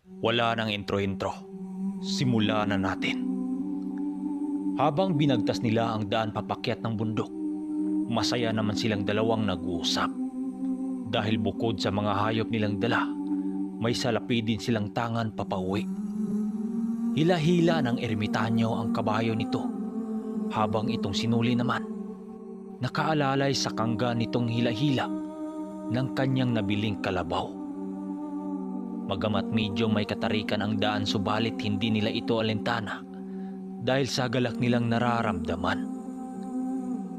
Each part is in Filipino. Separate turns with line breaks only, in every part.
Wala nang intro-intro. Simula na natin. Habang binagtas nila ang daan papakyat ng bundok, masaya naman silang dalawang nag-uusap. Dahil bukod sa mga hayop nilang dala, may salapi din silang tangan papauwi. Hila-hila ng ermitanyo ang kabayo nito, habang itong sinuli naman, nakaalalay sa kangga nitong hila-hila ng kanyang nabiling kalabaw. Magamat medyo may katarikan ang daan, subalit hindi nila ito alintana dahil sa galak nilang nararamdaman.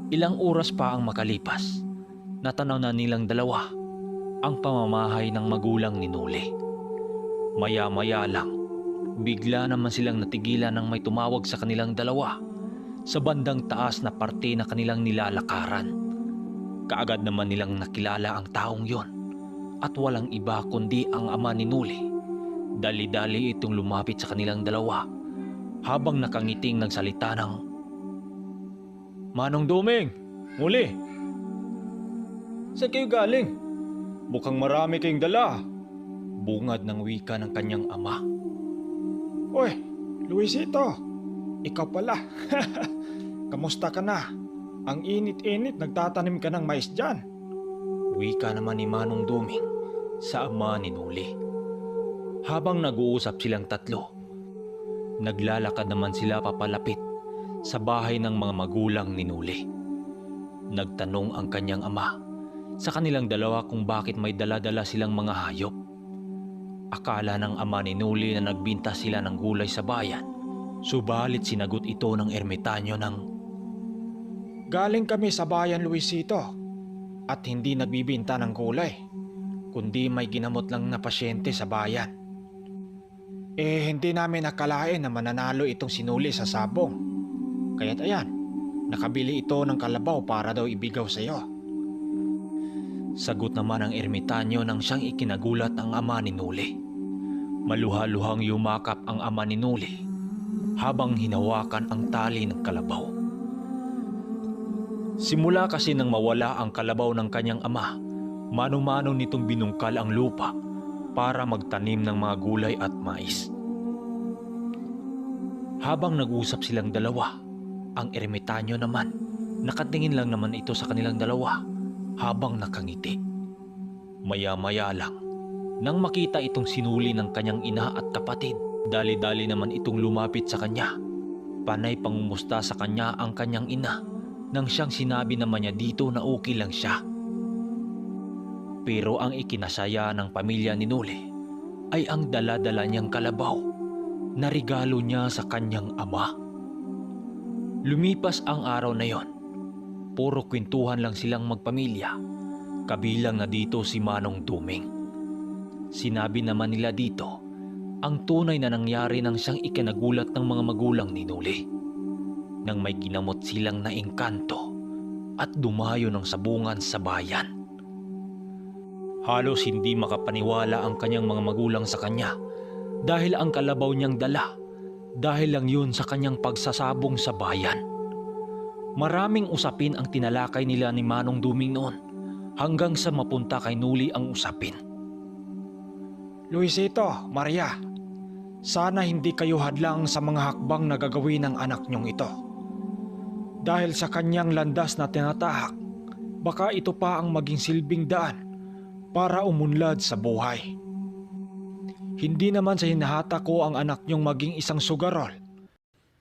Ilang oras pa ang makalipas, natanaw na nilang dalawa ang pamamahay ng magulang ni Nuli. Maya-maya lang, bigla naman silang natigilan ng may tumawag sa kanilang dalawa sa bandang taas na parte na kanilang nilalakaran. Kaagad naman nilang nakilala ang taong yon at walang iba kundi ang ama ni Nuli. Dali-dali itong lumapit sa kanilang dalawa habang nakangiting nagsalita ng, "Manong Duming, Nuli, saan kayo galing? Mukhang marami kayong dala." Bungad ng wika ng kanyang ama.
Uy, Luisito, ikaw pala. Kamusta ka na? Ang init-init, nagtatanim ka ng mais dyan.
Wika naman ni Manong Duming sa ama ni Nuli. Habang nag-uusap silang tatlo, naglalakad naman sila papalapit sa bahay ng mga magulang ni Nuli. Nagtanong ang kanyang ama sa kanilang dalawa kung bakit may dala-dala silang mga hayop. Akala ng ama ni Nuli na nagbinta sila ng gulay sa bayan, subalit sinagot ito ng ermitanyo ng,
Galing kami sa bayan, Luisito, at hindi nagbibinta ng gulay, kundi may ginamot lang na pasyente sa bayan. Hindi namin nakalain na mananalo itong sinuli sa sabong. Kaya't ayan, nakabili ito ng kalabaw para daw ibigaw sa iyo.
sagot naman ng ermitanyo nang siyang ikinagulat ang ama ni Nuli. Maluha-luhang yumakap ang ama ni Nuli habang hinawakan ang tali ng kalabaw. Simula kasi nang mawala ang kalabaw ng kanyang ama, mano-mano nitong binungkal ang lupa para magtanim ng mga gulay at mais. Habang nag-usap silang dalawa, ang ermitanyo naman, nakatingin lang naman ito sa kanilang dalawa habang nakangiti. Maya-maya lang, nang makita itong sinuli ng kanyang ina at kapatid, dali-dali naman itong lumapit sa kanya. Panay pangumusta sa kanya ang kanyang ina nang siyang sinabi naman niya dito na okay lang siya. Pero ang ikinasaya ng pamilya ni Nuli ay ang dala-dala niyang kalabaw na regalo niya sa kanyang ama. Lumipas ang araw na yon. Puro kwentuhan lang silang magpamilya, kabilang na dito si Manong Duming. Sinabi naman nila dito ang tunay na nangyari nang siyang ikinagulat ng mga magulang ni Nuli, nang may ginamot silang naengkanto at dumayo ng sabungan sa bayan. Halos hindi makapaniwala ang kanyang mga magulang sa kanya dahil ang kalabaw niyang dala, dahil lang yun sa kanyang pagsasabong sa bayan. Maraming usapin ang tinalakay nila ni Manong Duming noon hanggang sa mapunta kay Nuli ang usapin.
Luisito, Maria, sana hindi kayo hadlang sa mga hakbang na gagawin ng anak niyong ito. Dahil sa kanyang landas na tinatahak, baka ito pa ang maging silbing daan para umunlad sa buhay. Hindi naman sa hinahata ko ang anak niyong maging isang sugarol,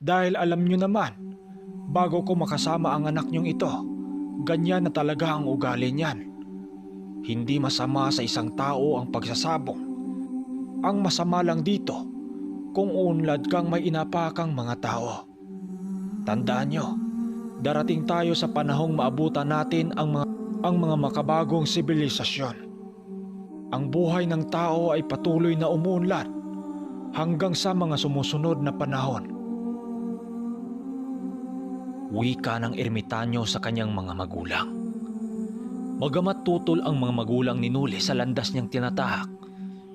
dahil alam niyo naman, bago ko makasama ang anak niyong ito, ganyan na talaga ang ugali niyan. Hindi masama sa isang tao ang pagsasabong. Ang masama lang dito kung uunlad kang may inapakang mga tao. Tandaan niyo, darating tayo sa panahong maabutan natin ang mga makabagong sibilisasyon. Ang buhay ng tao ay patuloy na umuunlad hanggang sa mga sumusunod na panahon.
Wika ng ermitanyo sa kanyang mga magulang. Bagamat tutol ang mga magulang ni Nuli sa landas niyang tinatahak,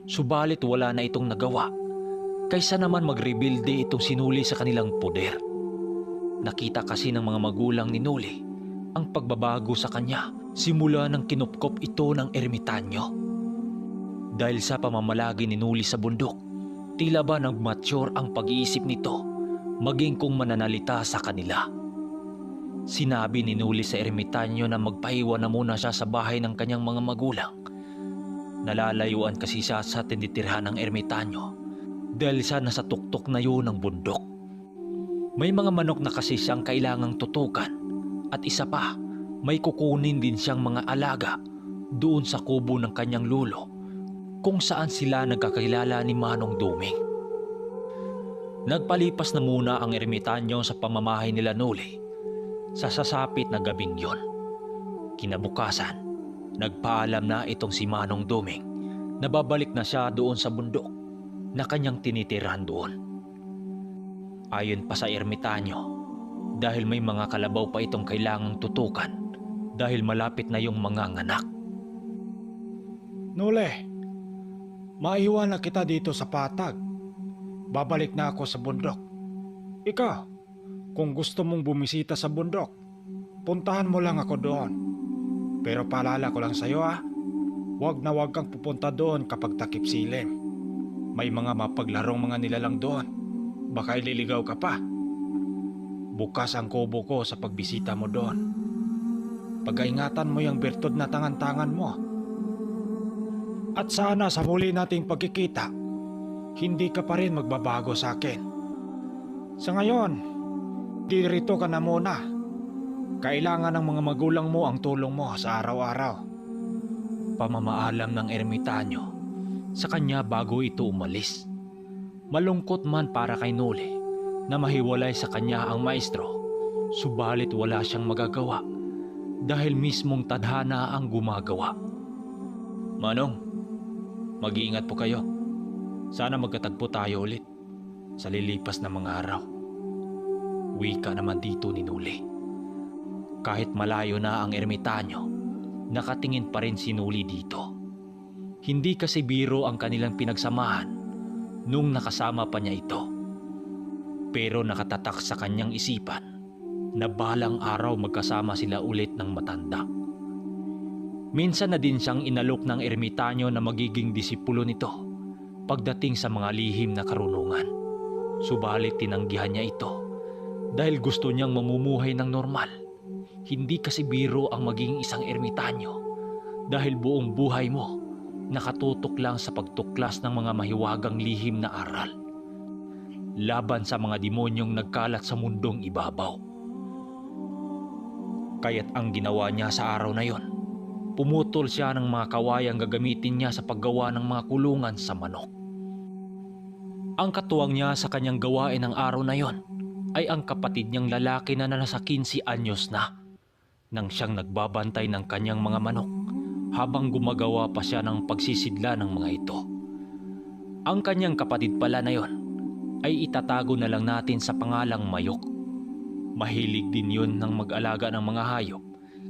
subalit wala na itong nagawa kaysa naman magrebuilde itong sinuli sa kanilang poder. Nakita kasi ng mga magulang ni Nuli ang pagbabago sa kanya simula nang kinupkop ito ng ermitanyo. Dahil sa pamamalagi ni Nuli sa bundok, Tila ba nag-mature ang pag-iisip nito maging kung mananalita sa kanila. Sinabi ni Nuli sa ermitanyo na magpahiwa na muna siya sa bahay ng kanyang mga magulang. Nalalayuan kasi siya sa tinitirhan ng ermitanyo dahil siya nasa tuktok na yun ng bundok. May mga manok na kasi siyang kailangang tutukan at isa pa, may kukunin din siyang mga alaga doon sa kubo ng kanyang lulo kung saan sila nagkakilala ni Manong Duming. Nagpalipas na muna ang ermitanyo sa pamamahay nila Noli sa sasapit na gabing yon. Kinabukasan, nagpaalam na itong si Manong Duming na babalik na siya doon sa bundok na kanyang tinitirhan doon. Ayon pa sa ermitanyo, dahil may mga kalabaw pa itong kailangang tutukan dahil malapit na yung mga nganak.
Nole, maiwan na kita dito sa patag. Babalik na ako sa bundok. Ikaw, kung gusto mong bumisita sa bundok, puntahan mo lang ako doon. Pero paalala ko lang sa'yo huwag na huwag kang pupunta doon kapag takip silim. May mga mapaglarong mga nilalang doon. Baka ililigaw ka pa. Bukas ang kubo ko sa pagbisita mo doon. Pag-ingatan mo yung bertud na tangan-tangan mo. At sana sa muli nating pagkikita, hindi ka pa rin magbabago sa akin. Sa ngayon, dirito ka na muna. Kailangan ng mga magulang mo ang tulong mo sa araw-araw.
Pamamaalam ng ermitanyo sa kanya bago ito umalis. Malungkot man para kay Noli na mahiwalay sa kanya ang maestro, subalit wala siyang magagawa dahil mismong tadhana ang gumagawa. Manong, mag-iingat po kayo. Sana magkatagpo tayo ulit sa lilipas na mga araw. Wika naman dito ni Nuli. Kahit malayo na ang ermitanyo, nakatingin pa rin si Nuli dito. Hindi kasi biro ang kanilang pinagsamahan nung nakasama pa niya ito. Pero nakatatak sa kanyang isipan na balang araw magkasama sila ulit ng matanda. Minsan na din siyang inalok ng ermitanyo na magiging disipulo nito pagdating sa mga lihim na karunungan. Subalit tinanggihan niya ito dahil gusto niyang mamumuhay ng normal. Hindi kasi biro ang maging isang ermitanyo dahil buong buhay mo nakatutok lang sa pagtuklas ng mga mahiwagang lihim na aral laban sa mga demonyong nagkalat sa mundong ibabaw. Kaya't ang ginawa niya sa araw na yon, pumutol siya ng mga kawayang gagamitin niya sa paggawa ng mga kulungan sa manok. Ang katuwang niya sa kanyang gawain ng araw na yon ay ang kapatid niyang lalaki na nasa 15 anyos na nang siyang nagbabantay ng kanyang mga manok habang gumagawa pa siya ng pagsisidla ng mga ito. Ang kanyang kapatid pala na yon ay itatago na lang natin sa pangalang Mayok. Mahilig din yun ng mag-alaga ng mga hayop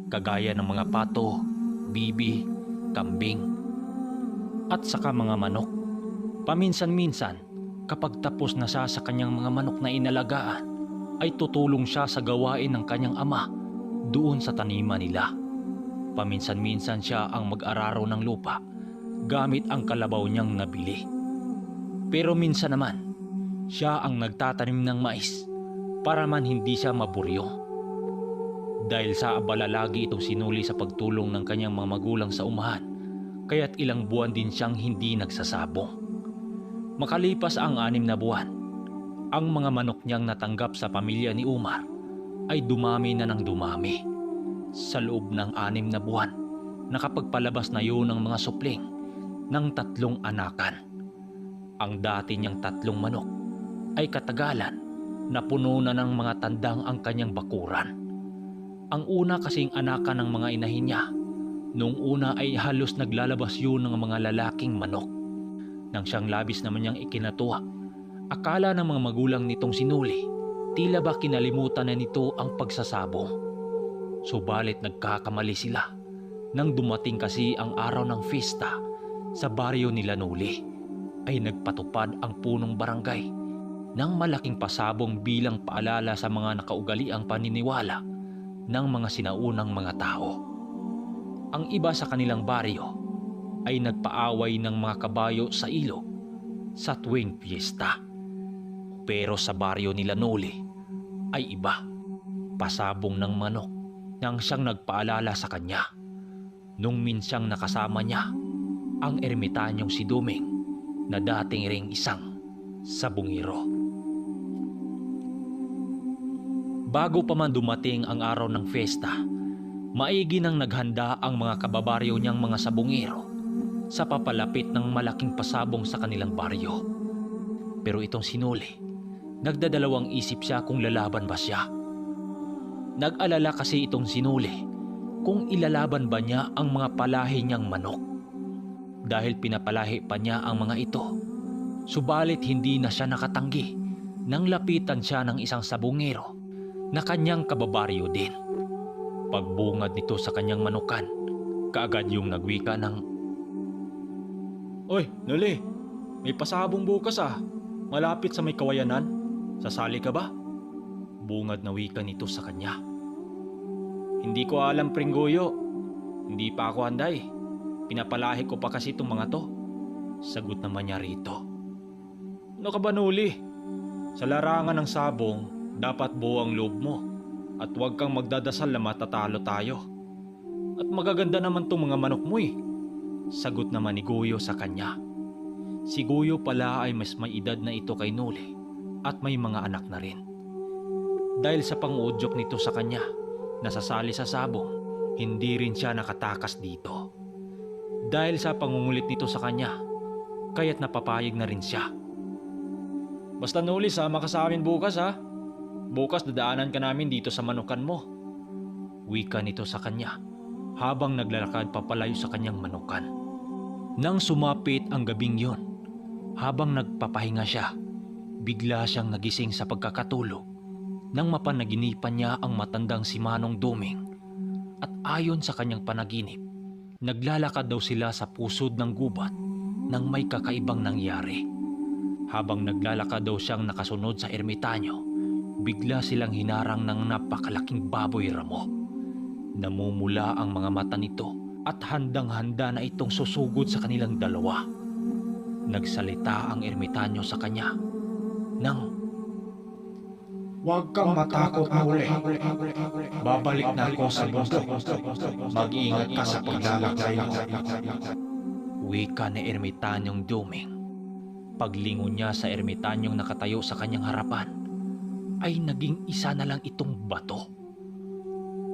kagaya ng mga pato, bibi, kambing, at saka mga manok. Paminsan-minsan, kapag tapos na siya sa kanyang mga manok na inalagaan, ay tutulong siya sa gawain ng kanyang ama doon sa taniman nila. Paminsan-minsan siya ang mag-araro ng lupa gamit ang kalabaw niyang nabili. Pero minsan naman, siya ang nagtatanim ng mais para man hindi siya maburyong. Dahil sa abala lagi itong sinuli sa pagtulong ng kanyang mga magulang sa umahan, kaya't ilang buwan din siyang hindi nagsasabong. Makalipas ang 6 na buwan, ang mga manok niyang natanggap sa pamilya ni Umar ay dumami na ng dumami. Sa loob ng 6 na buwan, nakapagpalabas na yun ng mga supling ng 3 anakan. Ang dati niyang 3 manok ay katagalan na puno na ng mga tandang ang kanyang bakuran. Ang una kasing anakan ng mga inahin niya, noong una ay halos naglalabas yun ng mga lalaking manok. Nang siyang labis naman niyang ikinatuwa, akala ng mga magulang nitong sinuli, tila ba kinalimutan na nito ang pagsasabong. Subalit nagkakamali sila nang dumating kasi ang araw ng fiesta sa baryo nila Nuli, ay nagpatupad ang punong barangay ng malaking pasabong bilang paalala sa mga nakaugaliang paniniwala ng mga sinaunang mga tao. Ang iba sa kanilang baryo ay nagpaaway ng mga kabayo sa ilog sa tuwing piyesta. Pero sa baryo nila Noli ay iba. Pasabong ng manok nang siyang nagpaalala sa kanya nung minsyang nakasama niya ang ermitanyong si Duming na dating ring isang sabungero. Bago pa man dumating ang araw ng fiesta, maigi nang naghanda ang mga kababaryo niyang mga sabungero sa papalapit ng malaking pasabong sa kanilang baryo. Pero itong si Noli, nagdadalawang isip siya kung lalaban ba siya. Nag-alala kasi itong si Noli kung ilalaban ba niya ang mga palahi niyang manok. Dahil pinapalahi pa niya ang mga ito, subalit hindi na siya nakatanggi nang lapitan siya ng isang sabungero na kanyang kababaryo din. Pagbungad nito sa kanyang manukan, kaagad yung nagwika ng,
Oy, Noli, may pasabong bukas malapit sa may kawayanan. Sasali ka ba?
bungad na wika nito sa kanya.
Hindi ko alam, Pringgoyo. Hindi pa ako handay. Pinapalahi ko pa kasi itong mga to.
Sagot naman niya rito.
Ano ka ba, Noli? Sa larangan ng sabong, dapat buo ang loob mo. At huwag kang magdadasal na matatalo tayo. At magaganda naman tong mga manok mo
Sagot naman ni Goyo sa kanya. Si Goyo pala ay mas may edad na ito kay Noli at may mga anak na rin. Dahil sa panguudyok nito sa kanya, nasasali sa sabong, hindi rin siya nakatakas dito. Dahil sa pangungulit nito sa kanya, kaya't napapayag na rin siya.
Basta, Noli, sama ka sa amin bukas Bukas dadaanan ka namin dito sa manukan mo.
Wika nito sa kanya habang naglalakad papalayo sa kanyang manukan. Nang sumapit ang gabing yon, habang nagpapahinga siya, bigla siyang nagising sa pagkakatulog nang mapanaginipan niya ang matandang si Manong Duming. At ayon sa kanyang panaginip, naglalakad daw sila sa pusod ng gubat nang may kakaibang nangyari. Habang naglalakad daw siyang nakasunod sa ermitanyo, bigla silang hinarang ng napakalaking baboy ramo. Namumula ang mga mata nito at handang-handa na itong susugod sa kanilang dalawa. Nagsalita ang ermitanyo sa kanya nang,
Huwag kang matakot, Noli. Babalik na ako sa bundok. Mag-iingat ka sa paglalakbay mo.
wika ni ermitanyong Duming. Paglingon niya sa ermitanyong nakatayo sa kanyang harapan, ay naging isa na lang itong bato.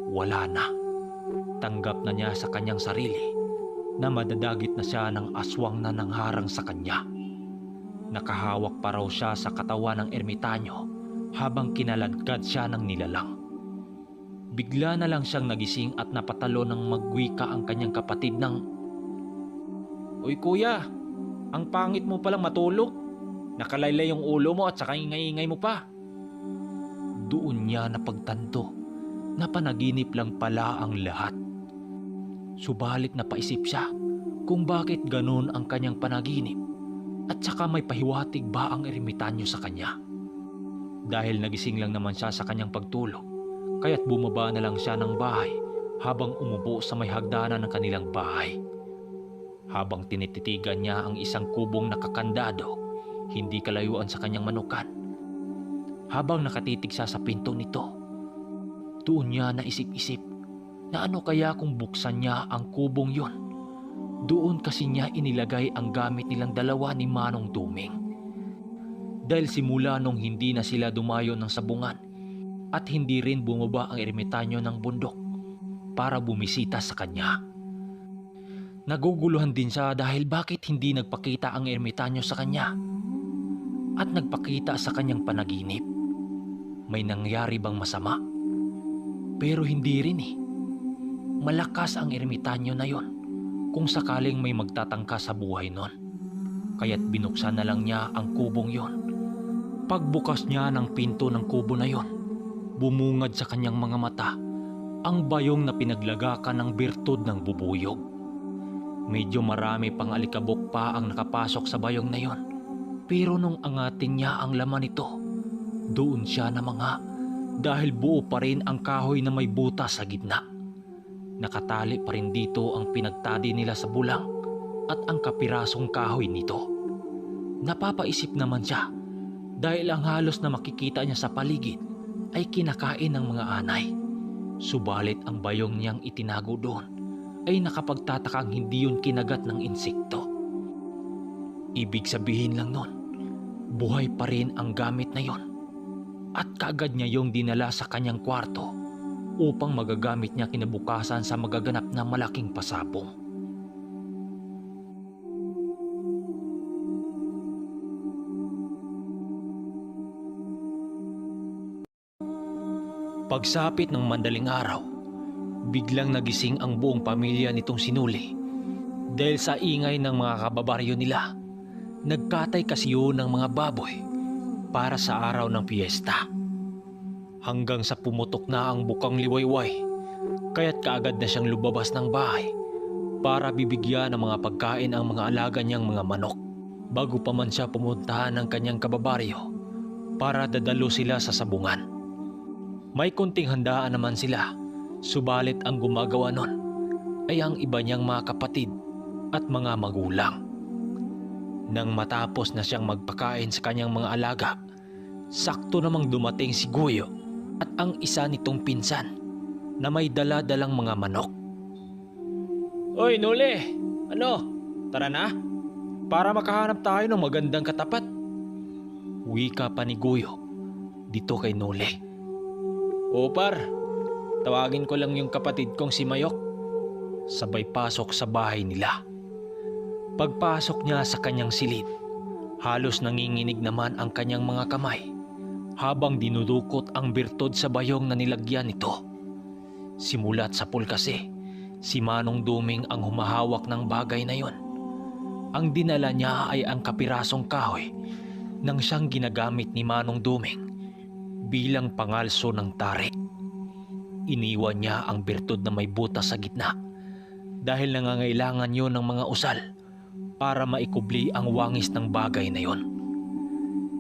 Wala na. Tanggap na niya sa kanyang sarili na madadagit na siya ng aswang na nangharang sa kanya. Nakahawak pa raw siya sa katawan ng ermitanyo habang kinaladkad siya ng nilalang. Bigla na lang siyang nagising at napatalo ng magwika ang kanyang kapatid ng,
Uy, kuya, ang pangit mo palang matulog. Nakalaylay yung ulo mo at saka ingay-ingay mo pa.
Doon niya napagtanto na panaginip lang pala ang lahat. Subalit napaisip siya kung bakit ganun ang kanyang panaginip at saka may pahiwatig ba ang ermitanyo sa kanya. Dahil nagising lang naman siya sa kanyang pagtulog, kaya't bumaba na lang siya ng bahay habang umupo sa may hagdanan ng kanilang bahay. Habang tinititigan niya ang isang kubong nakakandado, hindi kalayuan sa kanyang manukan. Habang nakatitig siya sa pinto nito, doon niya naisip-isip na ano kaya kung buksan niya ang kubong yon. Doon kasi niya inilagay ang gamit nilang dalawa ni Manong Duming. Dahil simula nung hindi na sila dumayo ng sabungan at hindi rin bumaba ang ermitanyo ng bundok para bumisita sa kanya. Naguguluhan din siya dahil bakit hindi nagpakita ang ermitanyo sa kanya at nagpakita sa kanyang panaginip. May nangyari bang masama? Pero hindi rin Malakas ang ermitanyo na yon kung sakaling may magtatangka sa buhay nun. Kaya't binuksan na lang niya ang kubong yon. Pagbukas niya ng pinto ng kubo na yon, bumungad sa kanyang mga mata ang bayong na pinaglagakan ng birtud ng bubuyog. Medyo marami pang alikabok pa ang nakapasok sa bayong na yon. Pero nung angatin niya ang laman nito, doon siya namanga dahil buo pa rin ang kahoy na may butas sa gitna. Nakatali pa rin dito ang pinagtadi nila sa bulang at ang kapirasong kahoy nito. Napapaisip naman siya dahil ang halos na makikita niya sa paligid ay kinakain ng mga anay. Subalit ang bayong niyang itinago doon ay nakapagtatakang hindi yun kinagat ng insekto. Ibig sabihin lang nun, buhay pa rin ang gamit na yon at kaagad niya yung dinala sa kanyang kwarto upang magagamit niya kinabukasan sa magaganap na malaking pasabong. Pagsapit ng madaling araw, biglang nagising ang buong pamilya nitong sinuli dahil sa ingay ng mga kababaryo nila. Nagkatay kasi yun ng mga baboy para sa araw ng piyesta. Hanggang sa pumutok na ang bukang liwayway, kaya't kaagad na siyang lumabas ng bahay para bibigyan ng mga pagkain ang mga alaga niyang mga manok bago pa man siya pumuntahan ng kanyang kababaryo para dadalo sila sa sabungan. May kunting handaan naman sila, subalit ang gumagawa nun ay ang iba niyang mga kapatid at mga magulang. Nang matapos na siyang magpakain sa kanyang mga alaga, sakto namang dumating si Guyo at ang isa nitong pinsan na may dala-dalang mga manok.
Oy, Noli! Ano? Tara na? Para makahanap tayo ng magandang katapat.
Wika pa ni Guyo dito kay Noli.
O par, tawagin ko lang yung kapatid kong si Mayok.
Sabay pasok sa bahay nila. Pagpasok niya sa kanyang silid, halos nanginginig naman ang kanyang mga kamay habang dinudukot ang birtod sa bayong na nilagyan nito. Simulat sa pool kasi, si Manong Duming ang humahawak ng bagay na yon. Ang dinala niya ay ang kapirasong kahoy nang siyang ginagamit ni Manong Duming bilang pangalso ng tari. Iniwan niya ang birtod na may butas sa gitna dahil nangangailangan yon ng mga usal para maikubli ang wangis ng bagay na yon.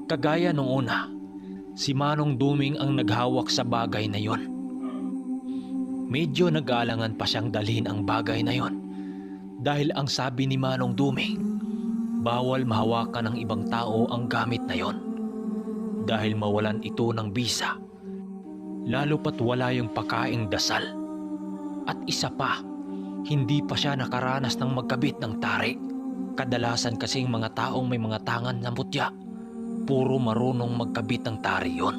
Kagaya nung una, si Manong Duming ang naghawak sa bagay na yon. Medyo nag-aalangan pa siyang dalhin ang bagay na yon dahil ang sabi ni Manong Duming, bawal mahawakan ng ibang tao ang gamit na yon dahil mawalan ito ng bisa, lalo pat wala yung pakaing dasal. At isa pa, hindi pa siya nakaranas ng magkabit ng tari. Kadalasan kasing mga taong may mga tangan na mutya, puro marunong magkabit ng tari yon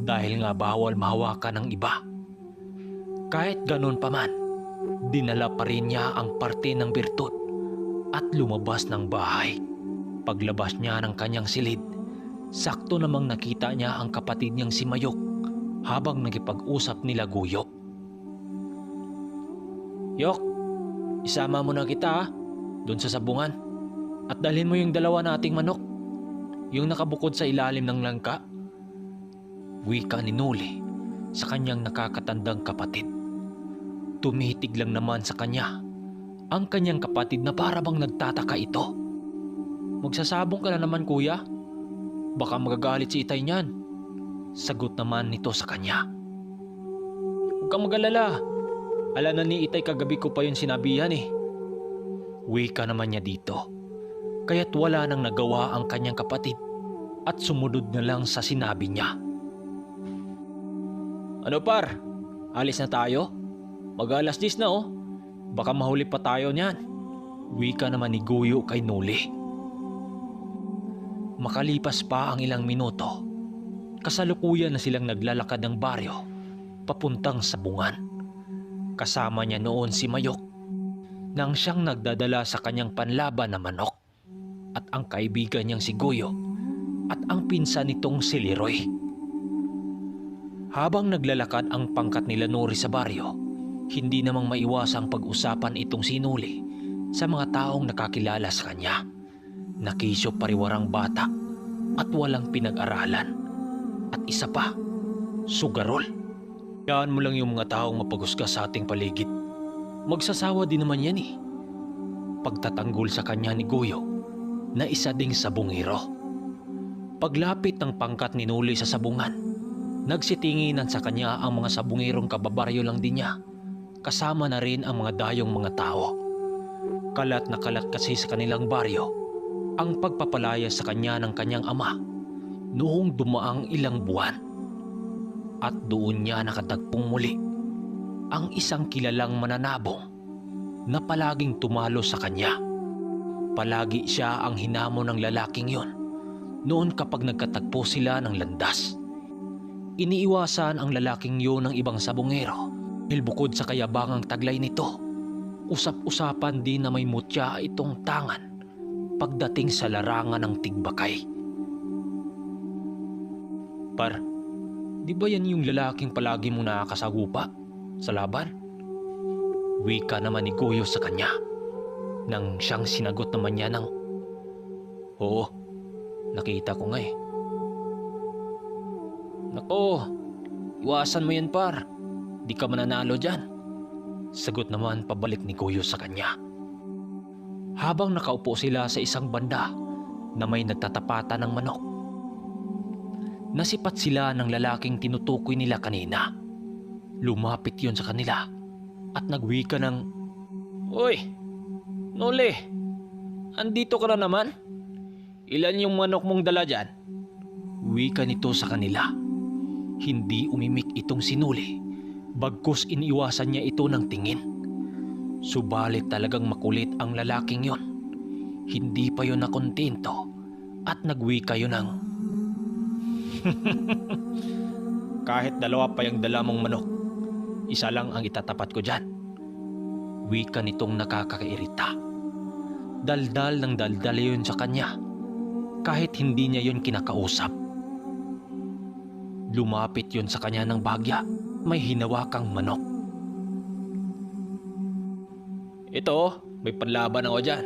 dahil nga bawal mahawakan ng iba. Kahit ganun pa man, dinala pa rin niya ang parte ng birtud at lumabas ng bahay. Paglabas niya ng kanyang silid, sakto namang nakita niya ang kapatid niyang si Mayok habang nagipag-usap nila Guyo.
Yok, isama mo na kita doon sa sabungan at dalhin mo yung dalawa nating manok, yung nakabukod sa ilalim ng langka.
Wika ni Noli sa kanyang nakakatandang kapatid. Tumitig lang naman sa kanya ang kanyang kapatid na para bang nagtataka ito.
Magsasabong ka na naman kuya, baka magagalit si itay niyan.
Sagot naman nito sa kanya.
Huwag kang mag-alala, alam na ni itay kagabi ko pa yun sinabihan eh.
Wika naman niya dito, kaya't wala nang nagawa ang kanyang kapatid at sumunod na lang sa sinabi niya.
Ano par, alis na tayo? Mag-alas 10 na oh, baka mahuli pa tayo niyan.
Wika naman ni Guyo kay Noli. Makalipas pa ang ilang minuto, kasalukuyan na silang naglalakad ng baryo papuntang sabungan. Kasama niya noon si Mayok nang siyang nagdadala sa kanyang panlaban na manok at ang kaibigan niyang si Guyo at ang pinsan nitong si Leroy. Habang naglalakad ang pangkat nila Nori sa baryo, hindi namang maiwasang pag-usapan itong si Noli sa mga taong nakakilala sa kanya. Nakisyo pariwarang bata at walang pinag-aralan. At isa pa, sugarol. Yan mo lang yung mga taong mapagusgas sa ating paligid. Magsasawa din naman yan eh. Pagtatanggol sa kanya ni Guyo na isa ding sabungero. Paglapit ng pangkat ni Noli sa sabungan, nagsitinginan sa kanya ang mga sabungerong kababaryo lang din niya, kasama na rin ang mga dayong mga tao. Kalat na kalat kasi sa kanilang baryo ang pagpapalaya sa kanya ng kanyang ama noong dumaang ilang buwan. At doon niya nakatagpong muli ang isang kilalang mananabong na palaging tumalo sa kanya. Palagi siya ang hinamon ng lalaking yon noon kapag nagkatagpo sila ng landas. Iniiwasan ang lalaking yon ng ibang sabongero dahil bukod sa kayabangang taglay nito, usap-usapan din na may mutya itong tangan pagdating sa larangan ng tigbakay. Par, di ba yan yung lalaking palagi mong nakakasagupa sa laban? Wika naman ni Goyo sa kanya nang siyang sinagot naman niya ng, "Oo, nakita ko nga eh." "Nako, iwasan mo yan par, di ka mananalo dyan," sagot naman pabalik ni Goyo sa kanya. Habang nakaupo sila sa isang banda na may nagtatapatan ng manok, nasipat sila ng lalaking tinutukoy nila kanina. Lumapit yon sa kanila at nagwika ng, "Uy, Nole, andito ka na naman? Ilan yung manok mong dala dyan?" Wika nito sa kanila. Hindi umimik itong sinuli, bagkus iniiwasan niya ito ng tingin. Subalit talagang makulit ang lalaking yon. Hindi pa yon nakontento at nagwika yon ng, "Kahit dalawa pa yung dala mong manok, isa lang ang itatapat ko dyan." Wika nitong nakakairita. Daldal ng daldal yun sa kanya kahit hindi niya yun kinakausap. Lumapit yun sa kanya ng bagya, may hinawakang manok. "Ito, may panlaban ako dyan.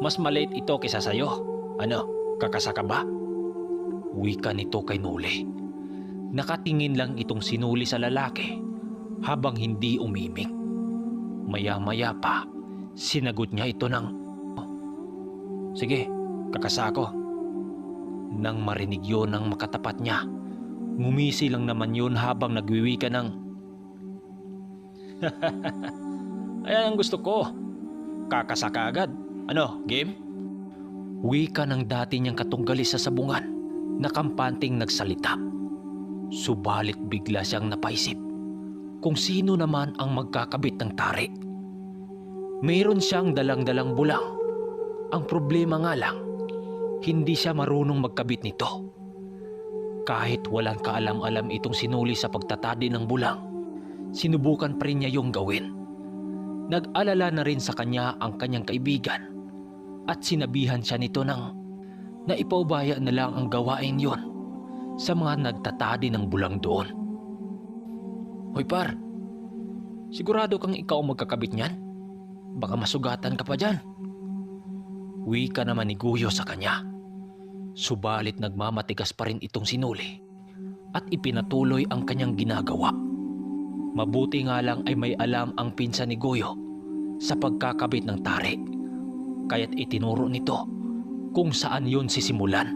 Mas maliit ito kaysa sayo. Ano, kakasa ka ba?" Wika nito kay Nole. Nakatingin lang itong sinuli sa lalaki habang hindi umimik. Maya-maya pa, sinagot niya ito ng, "Oh, sige, kakasa ako." Nang marinig yun ng makatapat niya, ngumisi lang naman yun habang nagwiwika ng, "Ayan ang gusto ko. Kakasa ka agad. Ano, game?" Wika ng dati niyang katunggali sa sabungan na kampanting nagsalita. Subalit bigla siyang napaisip kung sino naman ang magkakabit ng tari. Mayroon siyang dalang-dalang bulang. Ang problema nga lang, hindi siya marunong magkabit nito. Kahit walang kaalam-alam itong sinuli sa pagtatadi ng bulang, sinubukan pa rin niya yung gawin. Nag-alala na rin sa kanya ang kanyang kaibigan at sinabihan siya nito na ipaubaya na lang ang gawain yon sa mga nagtatadi ng bulang doon. "Hoy par, sigurado kang ikaw ang magkakabit niyan? Baka masugatan ka pa dyan." Wika naman ni Goyo sa kanya. Subalit nagmamatigas pa rin itong sinuli at ipinatuloy ang kanyang ginagawa. Mabuti nga lang ay may alam ang pinsan ni Goyo sa pagkakabit ng tari, kaya't itinuro nito kung saan yun sisimulan.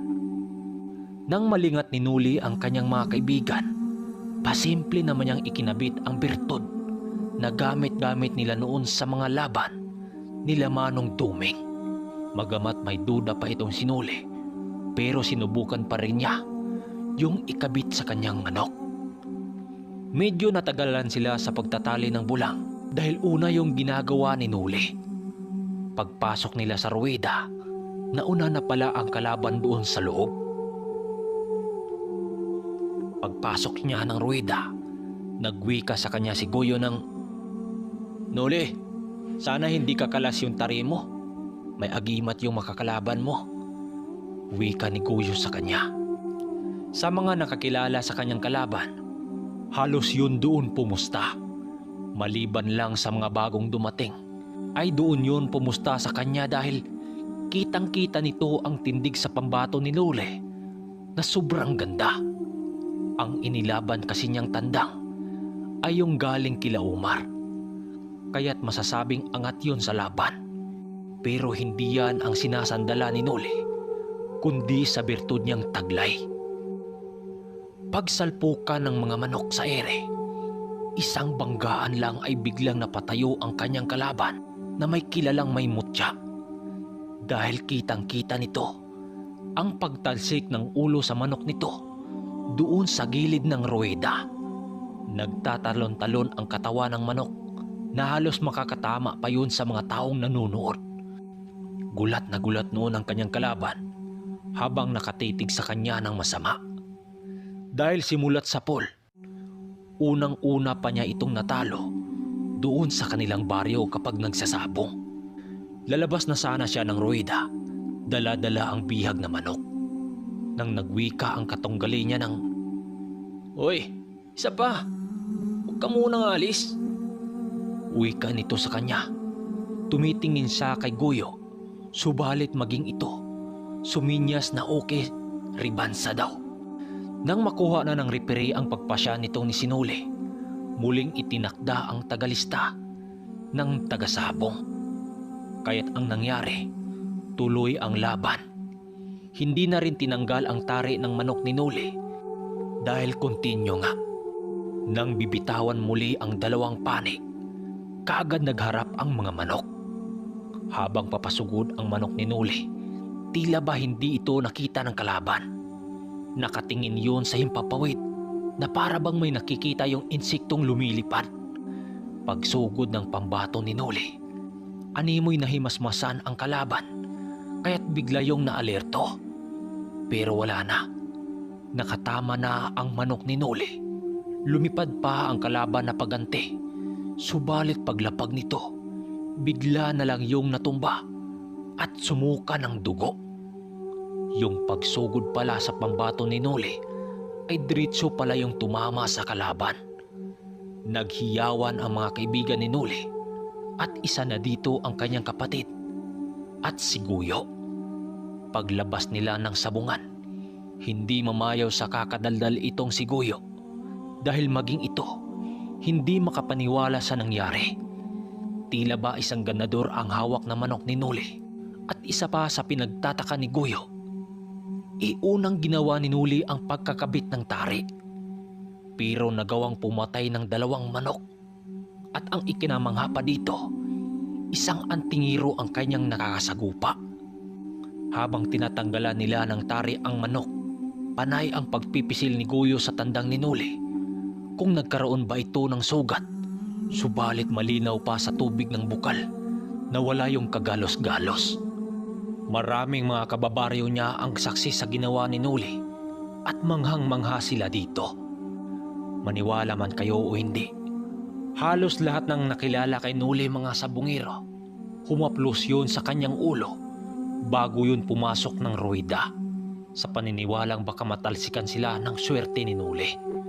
Nang malingat ni Nuli ang kanyang mga kaibigan, pasimple naman niyang ikinabit ang birtud na gamit-gamit nila noon sa mga laban nila Manong Duming. Magamat may duda pa itong sinuli, pero sinubukan pa rin niya yung ikabit sa kanyang manok. Medyo natagalan sila sa pagtatali ng bulang dahil una yung ginagawa ni Nuli. Pagpasok nila sa ruweda, nauna na pala ang kalaban doon sa loob. Pagpasok niya ng ruweda, nagwika sa kanya si Goyo ng, "Nole, sana hindi kakalas yung tari mo. May agimat yung makakalaban mo." Wika ni Goyo sa kanya. Sa mga nakakilala sa kanyang kalaban, halos yun doon pumusta. Maliban lang sa mga bagong dumating, ay doon yun pumusta sa kanya dahil kitang-kita nito ang tindig sa pambato ni Nole na sobrang ganda. Ang inilaban kasi niyang tandang ay yung galing kila Umar. Kaya't masasabing angat yun sa laban. Pero hindi yan ang sinasandala ni Nole, kundi sa birtud niyang taglay. Pagsalpukan ng mga manok sa ere, isang banggaan lang ay biglang napatayo ang kanyang kalaban na may kilalang may mutya. dahil kitang-kita nito ang pagtalsik ng ulo sa manok nito doon sa gilid ng ruweda. Nagtatalon-talon ang katawan ng manok na halos makakatama pa yun sa mga taong nanunood. Gulat na gulat noon ang kanyang kalaban habang nakatitig sa kanya ng masama. Dahil simulat sa pool, unang-una pa niya itong natalo doon sa kanilang baryo kapag nagsasabong. Lalabas na sana siya ng ruweda, dala-dala ang bihag na manok. Nang nagwika ang katunggali niya ng, "Hoy, isa pa! Huwag ka munang alis!" Wika nito sa kanya. Tumitingin siya kay Guyo, subalit maging ito, suminyas na okay, ribansa daw. Nang makuha na ng referee ang pagpasya nitong ni Sinuli, muling itinakda ang tagalista ng tagasabong. Kaya't ang nangyari, tuloy ang laban. Hindi na rin tinanggal ang tari ng manok ni Nuli dahil kontinyo nga. Nang bibitawan muli ang dalawang panig, kaagad nagharap ang mga manok. Habang papasugod ang manok ni Nuli, tila ba hindi ito nakita ng kalaban. Nakatingin yun sa himpapawid na para bang may nakikita yung insektong lumilipad. Pagsugod ng pambato ni Nuli, animoy nahimasmasan ang kalaban kaya't bigla yung naalerto. Pero wala na. Nakatama na ang manok ni Nuli. Lumipad pa ang kalaban na paganti. Subalit paglapag nito, bigla na lang yung natumba at sumuka ng dugo. Yung pagsugod pala sa pambato ni Nuli ay diretso pala yung tumama sa kalaban. Naghiyawan ang mga kaibigan ni Nuli at isa na dito ang kanyang kapatid at si Guyo. Paglabas nila ng sabungan, hindi mamayaw sa kakadaldal itong si Guyo dahil maging ito hindi makapaniwala sa nangyari. Tila ba isang ganador ang hawak na manok ni Nuli at isa pa sa pinagtataka ni Guyo, unang ginawa ni Nuli ang pagkakabit ng tari. Pero nagawang pumatay ng dalawang manok at ang ikinamangha pa dito, isang antingiro ang kanyang nakakasagupa. Habang tinatanggalan nila ng tari ang manok, panay ang pagpipisil ni Guyo sa tandang ni Nuli kung nagkaroon ba ito ng sugat. Subalit malinaw pa sa tubig ng bukal na wala yung kagalos-galos. Maraming mga kababaryo niya ang saksi sa ginawa ni Nuli at manghang-mangha sila dito. Maniwala man kayo o hindi, halos lahat ng nakilala kay Nuli mga sabungero, humaplos yun sa kanyang ulo bago yun pumasok ng ruweda sa paniniwalang baka matalsikan sila ng swerte ni Nuli.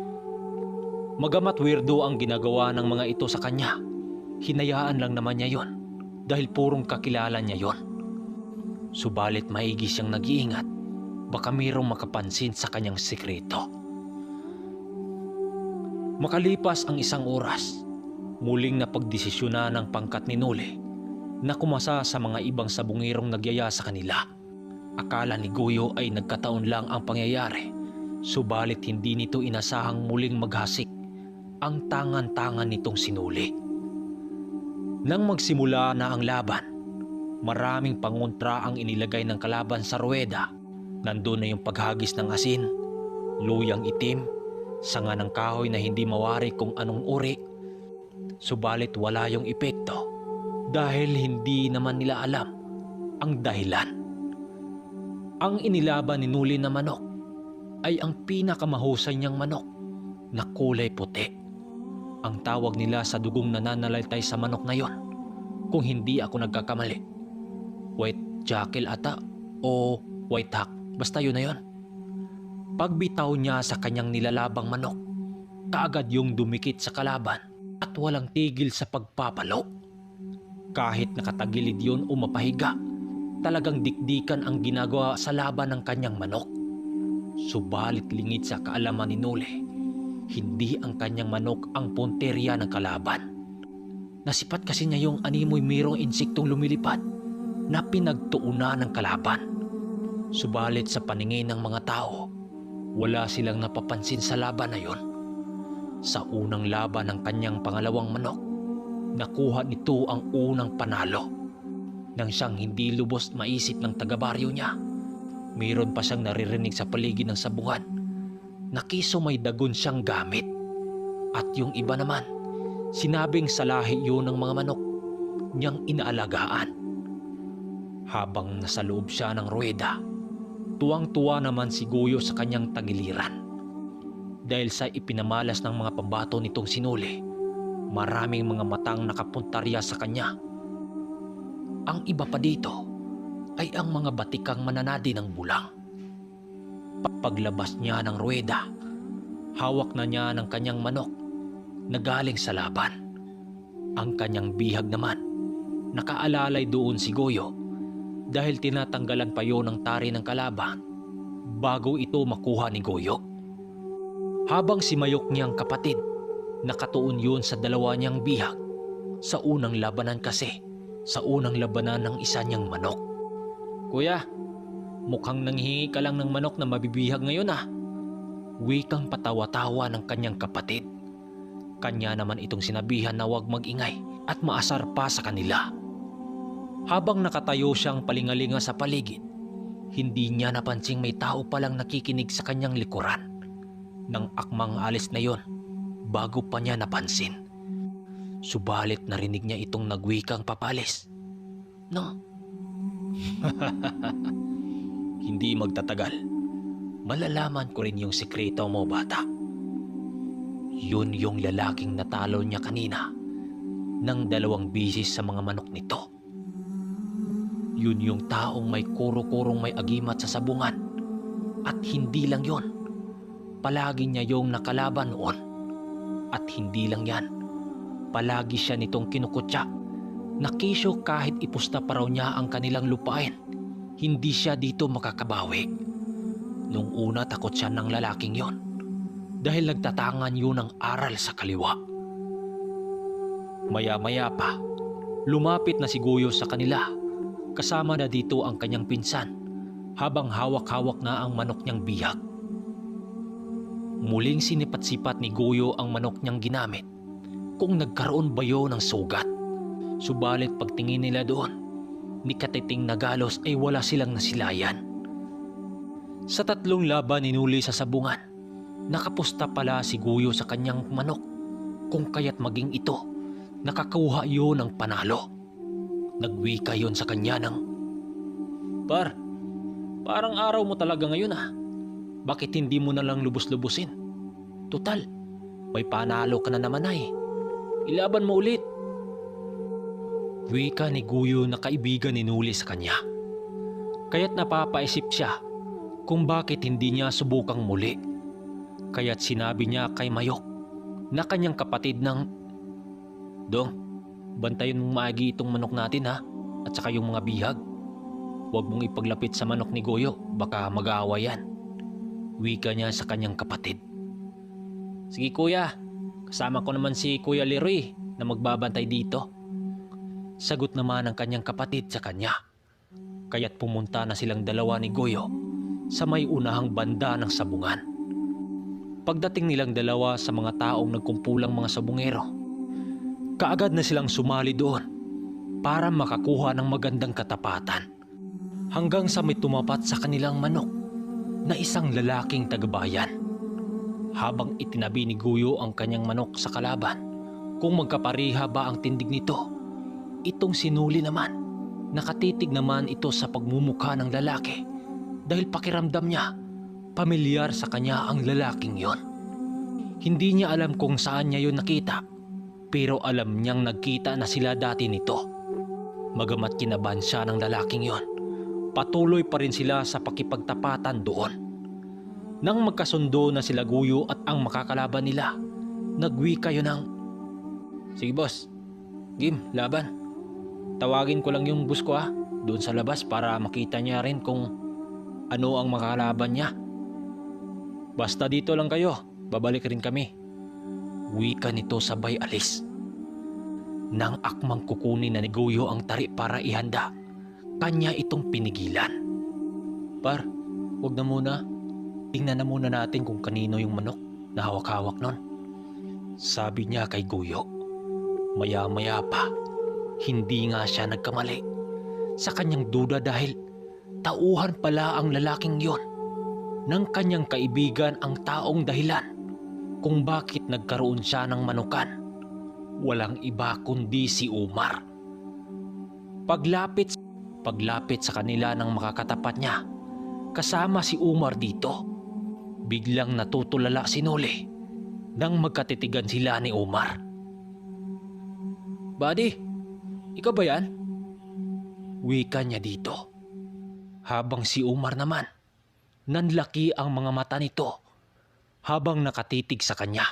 Magamat weirdo ang ginagawa ng mga ito sa kanya, hinayaan lang naman niya yon dahil purong kakilala niya yon. Subalit maigi siyang nag-iingat, baka mayroong makapansin sa kanyang sikreto. Makalipas ang isang oras, muling napagdesisyonan ng pangkat ni Nuli na kumasa sa mga ibang sabungirong nagyaya sa kanila. Akala ni Guyo ay nagkataon lang ang pangyayari, subalit hindi nito inasahang muling maghasik ang tangan-tangan nitong si Nuli. Nang magsimula na ang laban, maraming pangontra ang inilagay ng kalaban sa ruweda. Nandun na yung paghagis ng asin, luyang itim, sanga ng kahoy na hindi mawari kung anong uri. Subalit wala yung epekto dahil hindi naman nila alam ang dahilan. Ang inilaban ni Nuli na manok ay ang pinakamahusay niyang manok na kulay puti. Ang tawag nila sa dugong nananalaytay sa manok na yon, kung hindi ako nagkakamali, white jackal ata o white hawk, basta yun na yon. Pagbitaw niya sa kanyang nilalabang manok, kaagad yung dumikit sa kalaban at walang tigil sa pagpapalo. Kahit nakatagilid yun o mapahiga, talagang dikdikan ang ginagawa sa laban ng kanyang manok. Subalit lingid sa kaalaman ni Nuli, hindi ang kanyang manok ang punteriya ng kalaban. Nasipat kasi niya yung animoy mayroong insektong lumilipad na pinagtuunan ng kalaban. Subalit sa paningin ng mga tao, wala silang napapansin sa laban na yon. Sa unang laban ng kanyang pangalawang manok, nakuha nito ang unang panalo. Nang siyang hindi lubos maisip ng taga-baryo niya, mayroon pa siyang naririnig sa paligid ng sabungan na kiso may dagon siyang gamit. At yung iba naman, sinabing sa lahi yun ng mga manok niyang inaalagaan. Habang nasa loob siya ng ruweda, tuwang-tuwa naman si Goyo sa kanyang tagiliran. Dahil sa ipinamalas ng mga pambato nitong sinuli, maraming mga matang nakapuntarya sa kanya. Ang iba pa dito ay ang mga batikang mananadi ng bulang. Paglabas niya ng ruweda, hawak na niya ng kanyang manok na galing sa laban. Ang kanyang bihag naman, nakaalalay doon si Goyo dahil tinatanggalan pa yon ng tari ng kalaban bago ito makuha ni Goyo. Habang si Mayok niyang kapatid, nakatuon yun sa dalawa niyang bihag sa unang labanan kasi, sa unang labanan ng isa niyang manok. "Kuya, mukhang nanghihingi ka lang ng manok na mabibihag ngayon ah." Wikang patawa-tawa ng kanyang kapatid. Kanya naman itong sinabihan na huwag mag-ingay at maasar pa sa kanila. Habang nakatayo siyang palingalinga sa paligid, hindi niya napansing may tao palang nakikinig sa kanyang likuran. Nang akmang alis na yon, bago pa niya napansin. Subalit narinig niya itong nagwikang papalis. "No." "Hindi magtatagal. Malalaman ko rin yung sikreto mo, bata." Yun yung lalaking natalo niya kanina ng 2 bisis sa mga manok nito. Yun yung taong may kuro-kurong may agimat sa sabungan. At hindi lang yon, palagi niya yung nakalaban noon. At hindi lang yan, palagi siya nitong kinukutya. Nakisyo kahit ipusta pa raw niya ang kanilang lupain, hindi siya dito makakabawi. Nung una takot siya ng lalaking yon dahil nagtatangan yun ng aral sa kaliwa. Maya-maya pa, lumapit na si Goyo sa kanila. Kasama na dito ang kanyang pinsan habang hawak-hawak na ang manok niyang bihag. Muling sinipat-sipat ni Goyo ang manok niyang ginamit kung nagkaroon ba yun ng sugat. Subalit pagtingin nila doon, ni katiting na galos ay wala silang nasilayan. Sa 3 laban inuli sa sabungan, nakapusta pala si Goyo sa kanyang manok, kung kaya't maging ito, nakakuha yun ng panalo. Nagwika yun sa kanya ng, "Par, parang araw mo talaga ngayon ah. Bakit hindi mo na lang lubos-lubusin? Tutal, may panalo ka na naman ay. Ilaban mo ulit." Wika ni Goyo na kaibigan ni Nuli sa kanya. Kaya't napapaisip siya kung bakit hindi niya subukang muli. Kaya't sinabi niya kay Mayok na kanyang kapatid ng, "Dong, bantayan mong maigi itong manok natin ha, at saka yung mga bihag. Huwag mong ipaglapit sa manok ni Goyo, baka mag-aaway yan." Wika niya sa kanyang kapatid. "Sige kuya, kasama ko naman si Kuya Leroy na magbabantay dito." Sagot naman ng kanyang kapatid sa kanya. Kaya't pumunta na silang dalawa ni Goyo sa may unahang banda ng sabungan. Pagdating nilang dalawa sa mga taong nagkumpulang mga sabungero, kaagad na silang sumali doon para makakuha ng magandang katapatan. Hanggang sa may tumapat sa kanilang manok na isang lalaking tagabayan. Habang itinabi ni Goyo ang kanyang manok sa kalaban, kung magkapariha ba ang tindig nito, itong sinuli naman, nakatitig naman ito sa pagmumukha ng lalaki dahil pakiramdam niya, pamilyar sa kanya ang lalaking yon. Hindi niya alam kung saan niya yon nakita, pero alam niyang nagkita na sila dati nito. Magamat kinabahan siya ng lalaking yon, patuloy pa rin sila sa pakipagtapatan doon. Nang magkasundo na sila Goyo at ang makakalaban nila, nagwika yun ng, "Sige boss, game, laban. Tawagin ko lang yung bus ko doon sa labas para makita niya rin kung ano ang makakalaban niya. Basta dito lang kayo, babalik rin kami." Wika nito sabay alis. Nang akmang kukunin na ni Goyo ang tari para ihanda, kanya itong pinigilan. "Par, huwag na muna. Tingnan na muna natin kung kanino yung manok na hawak-hawak nun," sabi niya kay Goyo. Maya-maya pa, hindi nga siya nagkamali. sa kanyang duda dahil tauhan pala ang lalaking yon ng kanyang kaibigan ang taong dahilan kung bakit nagkaroon siya ng manukan. Walang iba kundi si Umar. Paglapit sa kanila ng makakatapat niya, kasama si Umar dito, biglang natutulala si Noli nang magkatitigan sila ni Umar. "Buddy, ikaw ba yan?" Wika niya dito. Habang si Umar naman, nanlaki ang mga mata nito habang nakatitig sa kanya.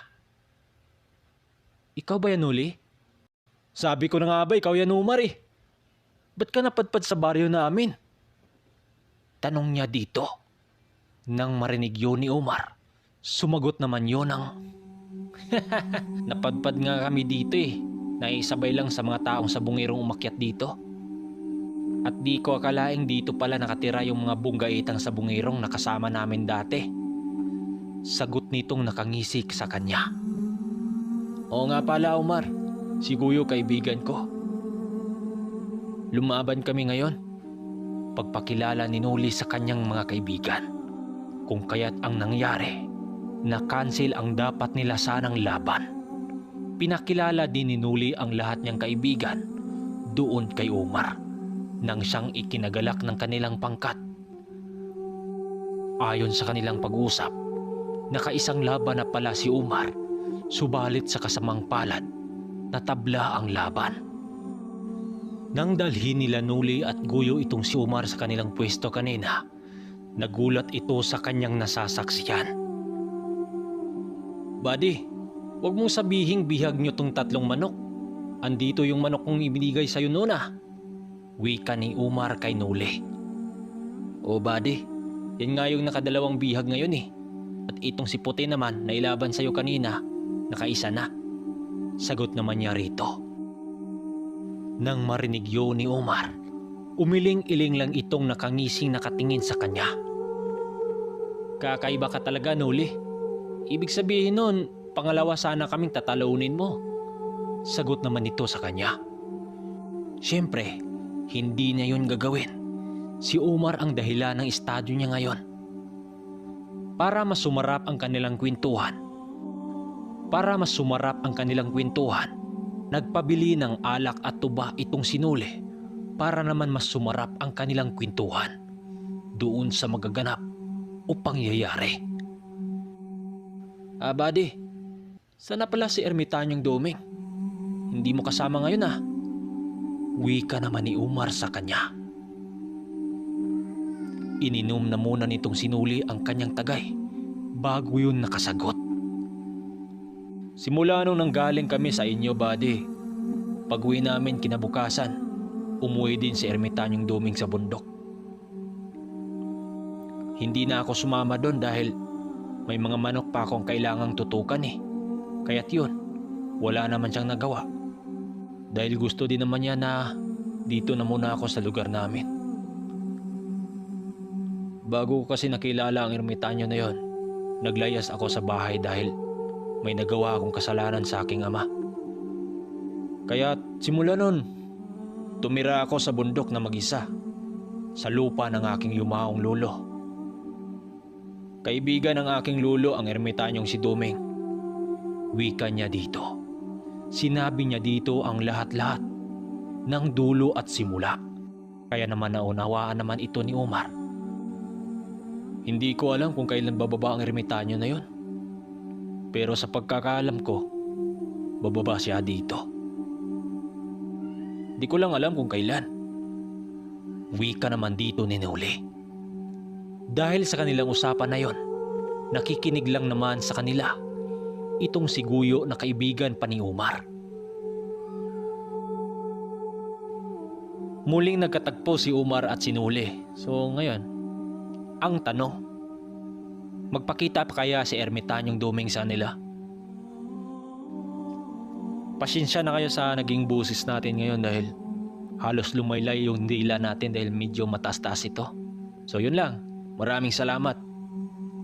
"Ikaw ba yan, Noli?"
Sabi ko na nga ba ikaw yan, Umar eh. Ba't ka napadpad sa baryo namin?
Tanong niya dito. Nang marinig yun ni Umar, sumagot naman yun ng "Napadpad nga kami dito eh. Naisabay lang sa mga taong sa bungirong umakyat dito. At di ko akalaing dito pala nakatira yung mga bunggaitang sa bungirong nakasama namin dati." Sagot nitong nakangisik sa kanya.
Oo nga pala, Umar. Si Guyo kaibigan ko. Lumaban kami ngayon.
Pagpakilala ni Noli sa kanyang mga kaibigan. Kung kaya't ang nangyari, na-cancel ang dapat nila sanang laban. Pinakilala din ni Noli ang lahat niyang kaibigan doon kay Umar nang siyang ikinagalak ng kanilang pangkat. Ayon sa kanilang pag-usap, nakaisang laban na pala si Umar, subalit sa kasamang palad, natabla ang laban. Nang dalhin nila Noli at Guyo itong si Umar sa kanilang pwesto kanina, nagulat ito sa kanyang nasasaksiyan.
Buddy, huwag mong sabihing bihag nyo tong 3 manok. Andito yung manok kong ibinigay sa'yo noon ah.
Wika ni Umar kay Noli.
O buddy, yan nga yung nakadalawang bihag ngayon eh. At itong si Puti naman na ilaban sa'yo kanina, nakaisa na.
Sagot naman niya rito. Nang marinig yun ni Umar, umiling-iling lang itong nakangising nakatingin sa kanya.
Kakaiba ka talaga, Noli. Ibig sabihin nun, pangalawa sana kaming tatalunin mo.
Sagot naman nito sa kanya. Siyempre, hindi niya yun gagawin. Si Umar ang dahilan ng estadyo niya ngayon. Para mas sumarap ang kanilang kwentuhan, nagpabili ng alak at tuba itong si Noli para naman mas sumarap ang kanilang kwentuhan doon sa magaganap o pangyayari.
Buddy, sana pala si Ermitanyong Doming? Hindi mo kasama ngayon ah.
Wika naman ni Umar sa kanya. Ininom na muna nitong si Noli ang kanyang tagay bago yun nakasagot.
Simula nung nanggaling kami sa inyo, buddy, pag-uwi namin kinabukasan, umuwi din si Ermitanyong Doming sa bundok. Hindi na ako sumama doon dahil may mga manok pa akong kailangang tutukan eh. Kaya't yun, wala naman siyang nagawa. Dahil gusto din naman niya na dito na muna ako sa lugar namin. Bago ko kasi nakilala ang ermitanyo na yon, naglayas ako sa bahay dahil may nagawa akong kasalanan sa aking ama. Kaya simula nun, tumira ako sa bundok na mag-isa, sa lupa ng aking yumaong lolo. Kaibigan ng aking lolo ang ermitanyong si Doming.
Wika niya dito. Sinabi niya dito ang lahat-lahat ng dulo at simula. Kaya naman naunawaan naman ito ni Umar.
Hindi ko alam kung kailan bababa ang ermitanyo na yon. Pero sa pagkakaalam ko, bababa siya dito. Di ko lang alam kung kailan.
Wika naman dito ni Noli. Dahil sa kanilang usapan na yon, nakikinig lang naman sa kanila itong si Guyo na kaibigan pa ni Umar.
Muling nagkatagpo si Umar at si Noli. So ngayon, ang tanong, magpakita pa kaya si Ermitanyong Doming sa nila? Pasensya na kayo sa naging busis natin ngayon dahil halos lumaylay yung dila natin dahil medyo mataas-taas ito. So yun lang, maraming salamat.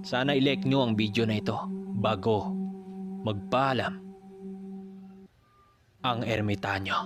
Sana i-like nyo ang video na ito bago magpaalam ang ermitanyo.